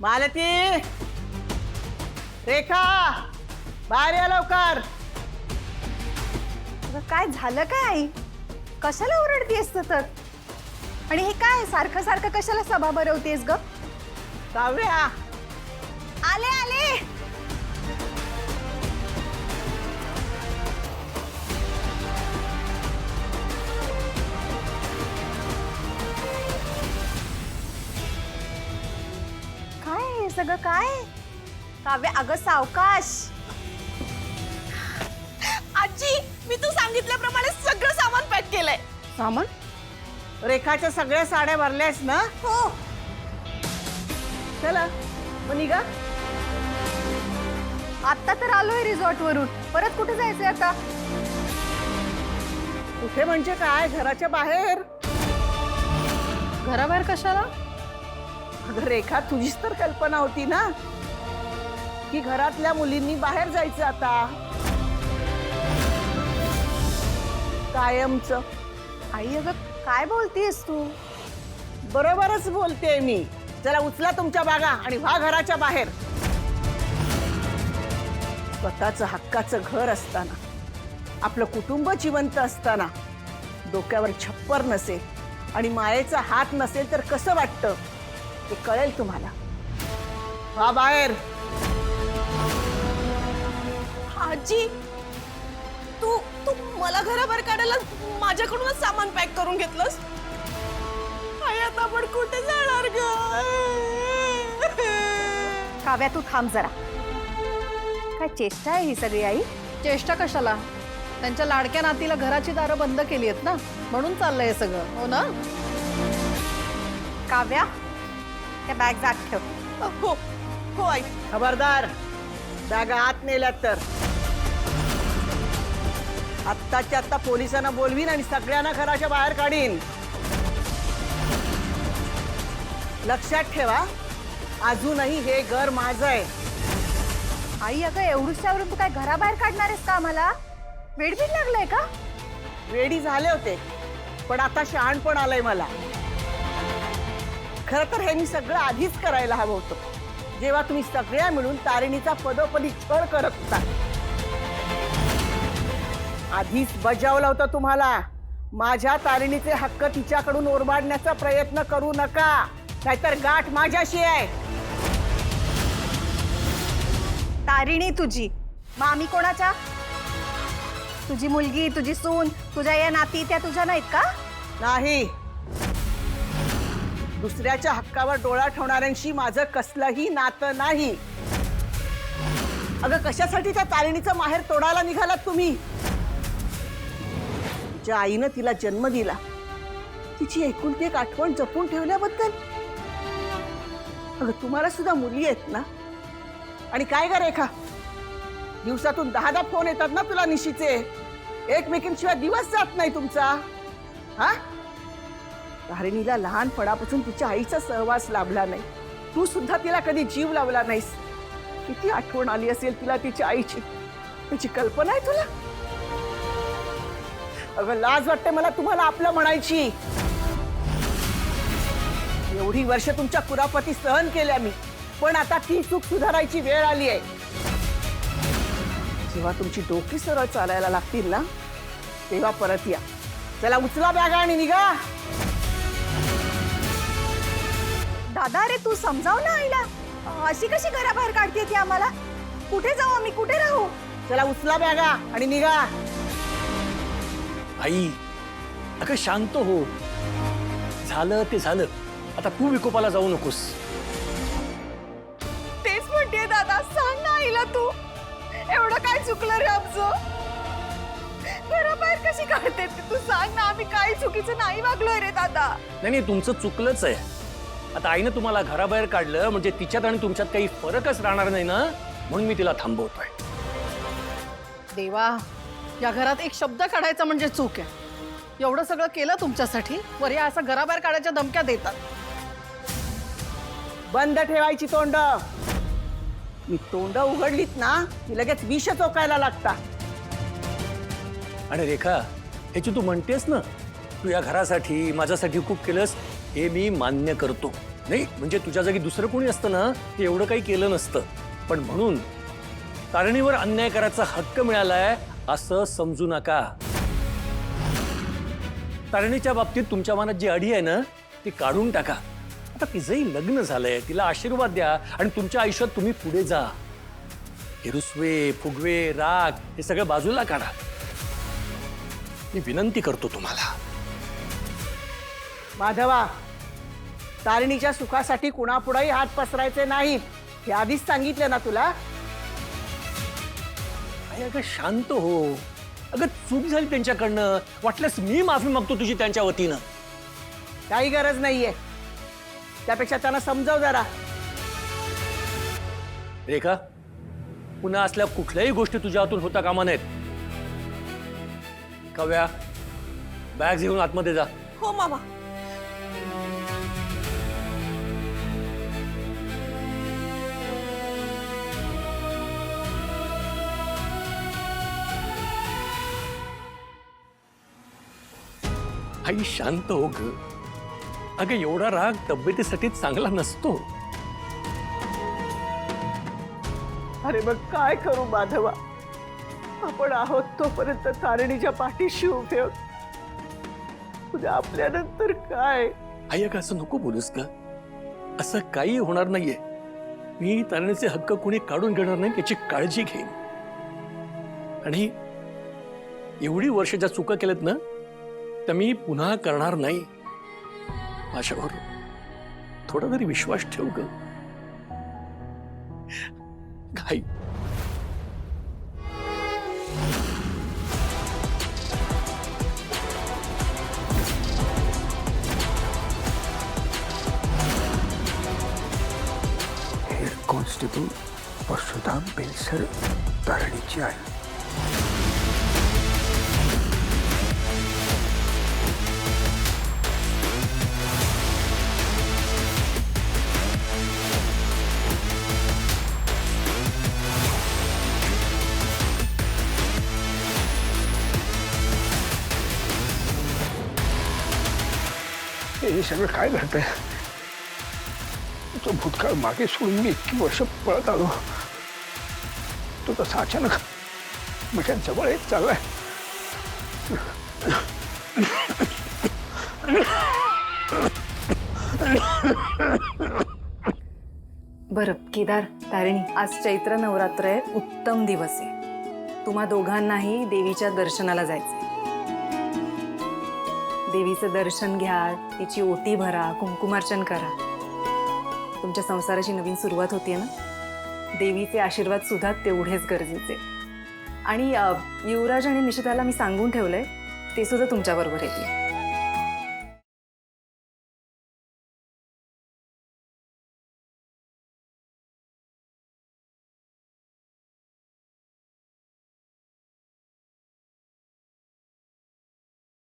मालती, रेखा, बाहेर या लवकर. काय झालं काय? कशाला ओरडतीयस सतत? आणि हे काय सारखं सारखं कशाला सभा भरवतेस ग? काव्या, आले आले. काय हे सगळं काय? काव्य अगं सावकाश. आजी, मी तू सांगितल्याप्रमाणे सगळं सामान पॅक केलंय. सामान? रेखाच्या सगळ्या साड्या भरल्यास ना? हो. चला मग निघा. आता तर आलोय रिसॉर्ट वरून. परत कुठे जायचंय आता? कुठे म्हणजे काय? घराच्या बाहेर. घराबाहेर कशाला? अगं रेखा, तुझीच तर कल्पना होती ना की घरातल्या मुलींनी बाहेर जायचं आता कायमच. आई अगं काय बोलतीयस तू? बरोबरच बोलते मी. चला उचला तुमच्या बागा आणि व्हा घराच्या बाहेर. स्वतःचं हक्काचं घर असताना, आपलं कुटुंब जिवंत असताना, डोक्यावर छप्पर नसेल आणि मायेचा हात नसेल तर कसं वाटतं ते कळेल तुम्हाला. व्हा बाहेर. आजी, तू तू मला घराबाहेर काढायला माझ्याकडूनच सामान पॅक करून घेतलंस. आई, आता आपण कुठे जाणार ग? काव्या तू थांब जरा. काय चेष्टा आहे ही सगळी आई? चेष्टा कशाला? त्यांच्या लाडक्या नातीला घराची दारं बंद केली आहेत ना, म्हणून चाललंय हे सगळं. हो ना? काव्या, त्या बॅग जात ठेव. हो हो आई. खबरदार, बॅगा आत नेल्यात तर आत्ताच्या आत्ता पोलिसांना बोलवीन आणि सगळ्यांना घराच्या बाहेर काढीन. लक्षात ठेवा, अजूनही हे घर माझं आहे. आई अगं एवढुश्यावरून तू काय घराबाहेर काढणार आहेस का आम्हाला? वेडबीड लागलंय का? रेडी झाले होते, पण आता शहाणपण आलंय मला. खरं तर हे मी सगळं आधीच करायला हवं होतं, जेव्हा तुम्ही सगळ्या मिळून तारिणीचा पदोपदी छळ करत होता. आधीच बजावलं होतं तुम्हाला, माझ्या तारिणीचे हक्क तिच्याकडून ओरबाडण्याचा प्रयत्न करू नका, नाहीतर गाठ माझ्याशी आहे. तारिणी तुझी, मग आम्ही कोणाच्या? तुझी मुलगी, तुझी सून, तुझ्या या नाती त्या तुझ्या नाहीत का? नाही, दुसऱ्याच्या हक्कावर डोळा ठेवणाऱ्यांशी माझं कसलंही नातं नाही. अगं कशासाठी त्या तारिणीचं माहेर तोडायला निघालात तुम्ही? ज्या आईनं तिला जन्म दिला, तिची एकुलती एक आठवण जपून ठेवल्याबद्दल. अगं तुम्हाला सुद्धा मुली आहेत ना? आणि काय ग रेखा, दिवसातून 10 फोन येतात ना तुला निशीचे. एकमेकींशिवाय दिवस जात नाही तुमचा. हा, तारिणीला लहानपणापासून तिच्या आईचा सहवास लाभला नाही. तू सुद्धा तिला कधी जीव लावला नाहीस. किती आठवण आली असेल तिला तिच्या आईची, त्याची कल्पना आहे तुला? अगं लाज वाटते मला तुम्हाला आपलं म्हणायची. एवढी वर्ष तुमच्या कुरापती सहन केल्या मी, पण आता ती चूक सुधारायची वेळ आली आहे. जेव्हा तुमची डोकी सरळ चालायला लागतील ना, तेव्हा परत या. चला उचला बॅगा आणि निघा. दादा अरे तू समजाव ना आईला. अशी कशी घराबाहेर काढते ती आम्हाला? कुठे जाऊ आम्ही? कुठे राहू? चला उचला बॅगा आणि निघा. आई, अगं शांत हो. झालं ते झालं, आता तू विकोपाला जाऊ नकोस. तेच म्हणते दादा, सांग ना आईला तू. एवढं काय चुकलं रे आमचं? घराबाहेर कशी काढते तू? सांग ना, आम्ही काही चुकीचं नाही वागलोय रे दादा. नाही, तुमचं चुकलंच आहे. आता आईनं तुम्हाला घराबाहेर काढलं म्हणजे तिच्यात आणि तुमच्यात काही फरकच राहणार नाही ना, म्हणून मी तिला थांबवतोय. देवा, या घरात एक शब्द काढायचा म्हणजे चूक आहे. एवढं सगळं केलं तुमच्यासाठी, वर या असं घराबाहेर काढायच्या धमक्या देतात. बंद ठेवायची तोंड. मी तोंड उघडलीत ना की लगेच विष चोकायला लागता. आणि रेखा, ह्याची तू म्हणतेस ना, तू या घरासाठी माझ्यासाठी खूप केलंस, हे मी मान्य करतो. नाही म्हणजे तुझ्या जागी दुसरं कोणी असतं ना ते एवढं काही केलं नसतं, पण म्हणून तारणीवर अन्याय करायचा हक्क मिळालाय असं समजू नका. तारणीच्या बाबतीत तुमच्या मनात जी अडी आहे ना ती काढून टाका. आता तिचंही लग्न झालंय, तिला आशीर्वाद द्या आणि तुमच्या आयुष्यात तुम्ही पुढे जा. हे रुसवे फुगवे राग हे सगळं बाजूला काढा. मी विनंती करतो तुम्हाला. माधवा, तारिणीच्या सुखासाठी कुणापुढेही हात पसरायचे नाहीत हे आधीच सांगितलं ना तुला. आई, अगं शांत हो. अगं चूक झाली त्यांच्याकडनं, वाटल्यास मी माफी मागतो तुझी त्यांच्या वतीनं. काही गरज नाहीये, त्यापेक्षा त्यांना समजाव जरा. रेखा, पुन्हा असल्या कुठल्याही गोष्टी तुझ्या हातून होता कामा नयेत. कव्या, बॅग घेऊन आतमध्ये जा. हो मामा. आई शांत हो ग. अगं एवढा राग तब्येतीसाठी चांगला नसतो. अरे मग काय करू माधवा, आपण आहोत तोपर्यंत तारिणीच्या पाठीशी उभे आहोत. उद्या आपल्यानंतर काय? आई अगं असं नको बोलूस का. असं काही होणार नाहीये. मी तारणीचे हक्क कोणी काढून घेणार नाही त्याची काळजी घेईन. आणि एवढी वर्ष ज्या चुका केल्यात ना तर मी पुन्हा करणार नाही. माझ्यावर थोडा तरी विश्वास ठेव ग. घाई. हेड कॉन्स्टेबल परशुराम बेलसर, तारणीची आई. हे सगळं काय घडतंय? तो भूतकाळ मागे सोडून मी इतकी वर्ष पळत आलो, तो तसा अचानक माझ्या जवळ येत चाललाय. बरं केदार, तारिणी, आज चैत्र नवरात्र आहे, उत्तम दिवस आहे. तुम्हा दोघांनाही देवीच्या दर्शनाला जायचंय. देवीचं दर्शन घ्या, तिची ओटी भरा, कुंकुमार्चन करा. तुमच्या संसाराची नवीन सुरुवात होतीये ना. देवीचे आशीर्वाद सुद्धा तेवढेच गरजेचे. आणि युवराज आणि निशिताला मी सांगून ठेवलंय, ते सुद्धा तुमच्याबरोबर येतील.